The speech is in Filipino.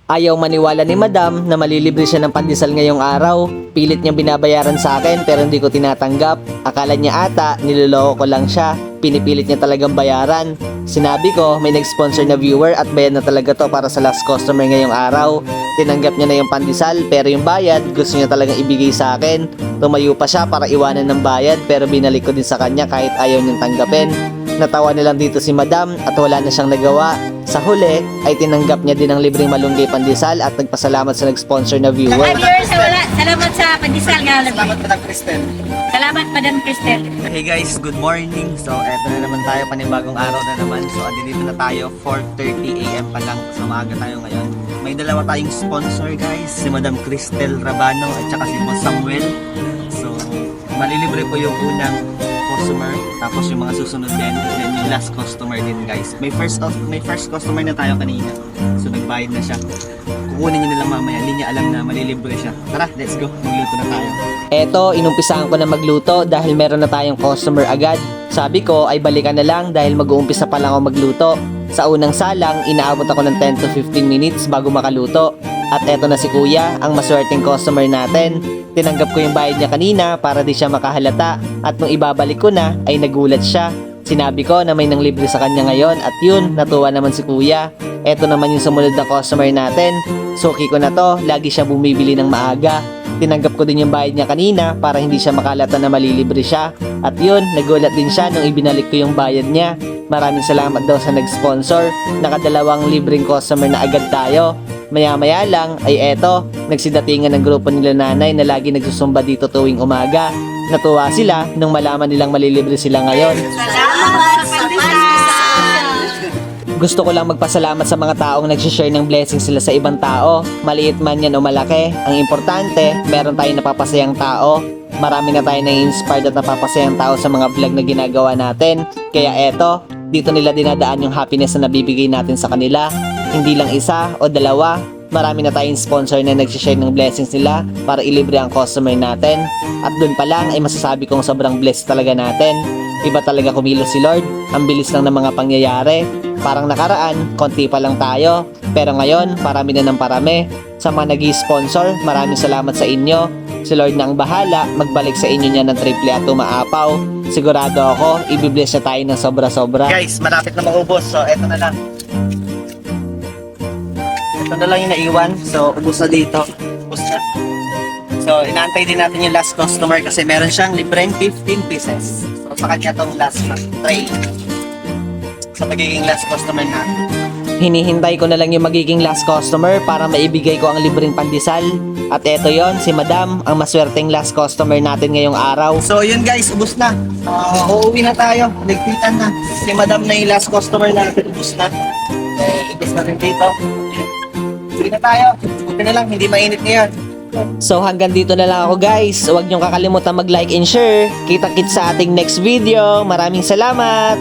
Ayaw maniwala ni Madam na malilibre siya ng pandesal ngayong araw. Pilit niyang binabayaran sa akin pero hindi ko tinatanggap. Akala niya ata niloloko ko lang siya. Pinipilit niya talagang bayaran. Sinabi ko may nag-sponsor na viewer at bayad na talaga to para sa last customer ngayong araw. Tinanggap niya na yung pandesal pero yung bayad gusto niya talagang ibigay sa akin. Tumayo pa siya para iwanan ng bayad pero binalik ko din sa kanya kahit ayaw niyang tanggapin. Natawa na lang dito si Madam at wala na siyang nagawa. Sa huli ay tinanggap niya din ang libreng malunggay pandesal at nagpasalamat sa nag-sponsor na viewer. Viewers, salamat sa pandesal nga. Salamat Madam Cristel. Salamat, Madam Cristel. Hey guys, good morning. So eto na naman tayo, panibagong araw na naman. So dito na tayo, 4:30 AM pa lang. So maaga tayo ngayon. May dalawa tayong sponsor guys, si Madam Cristel Rabano at saka si Boss Samuel. So malilibre po yung unang customer, tapos yung mga susunod din, then yung last customer din guys. May first customer na tayo kanina. So nagbayad na siya. Kukunin niyo na lang mamaya, hindi niya alam na malilibre siya. Tara, let's go. Magluto na tayo. Eto, inumpisahan ko na magluto dahil meron na tayong customer agad. Sabi ko ay balikan na lang dahil mag-uumpisa pa lang ako magluto. Sa unang salang, inaabot ako ng 10 to 15 minutes bago makaluto. At eto na si Kuya, ang maswerteng customer natin. Tinanggap ko yung bayad niya kanina para di siya makahalata. At nung ibabalik ko na, ay nagulat siya. Sinabi ko na may nang libre sa kanya ngayon at yun, natuwa naman si Kuya. Eto naman yung sumunod na customer natin. Suki ko na to, lagi siya bumibili ng maaga. Tinanggap ko din yung bayad niya kanina para hindi siya makalata na malilibre siya. At yun, nagulat din siya nung ibinalik ko yung bayad niya. Maraming salamat daw sa nag-sponsor. Nakadalawang libreng customer na agad tayo. Maya-maya lang ay eto, nagsidatingan ng grupo nila nanay na lagi nagsusumba dito tuwing umaga. Natuwa sila nung malaman nilang malilibre sila ngayon. Salamat sa pandesal. Gusto ko lang magpasalamat sa mga taong nagsishare ng blessings sila sa ibang tao. Maliit man yan o malaki. Ang importante, meron tayong napapasayang tao. Marami na tayo na-inspired at napapasayang tao sa mga vlog na ginagawa natin. Kaya eto, dito nila dinadaan yung happiness na nabibigay natin sa kanila. Hindi lang isa o dalawa, marami na tayong sponsor na nagsishare ng blessings nila para ilibre ang customer natin. At dun pa lang ay masasabi kong sobrang blessed talaga natin. Iba talaga kumilos si Lord, ang bilis lang ng mga pangyayari. Parang nakaraan, konti pa lang tayo. Pero ngayon, parami na ng parami. Sa mga nag-i-sponsor, maraming salamat sa inyo. Si Lord na ang bahala, magbalik sa inyo niya ng triple at umaapaw. Sigurado ako, ibibless na tayo ng sobra-sobra. Guys, malapit na maubos. So, eto na lang. Ito na lang yung naiwan. So, ubos na dito. Ubos na. So, inaantay din natin yung last customer kasi meron siyang libreng 15 pieces. So, sa kanya itong last tray. So, magiging last customer natin. Hinihintay ko na lang yung magiging last customer para maibigay ko ang libreng pandesal. At eto yon, si Madam, ang maswerteng last customer natin ngayong araw. So, yun guys, ubos na. Uuwi na tayo. Ligpitan na. Si Madam na yung last customer natin. Ubos na. Ibis na rin dito. Uwi na tayo. Buti na lang, hindi mainit ngayon. So hanggang dito na lang ako guys. Huwag niyong kakalimutan mag-like and share. Kita-kits sa ating next video. Maraming salamat!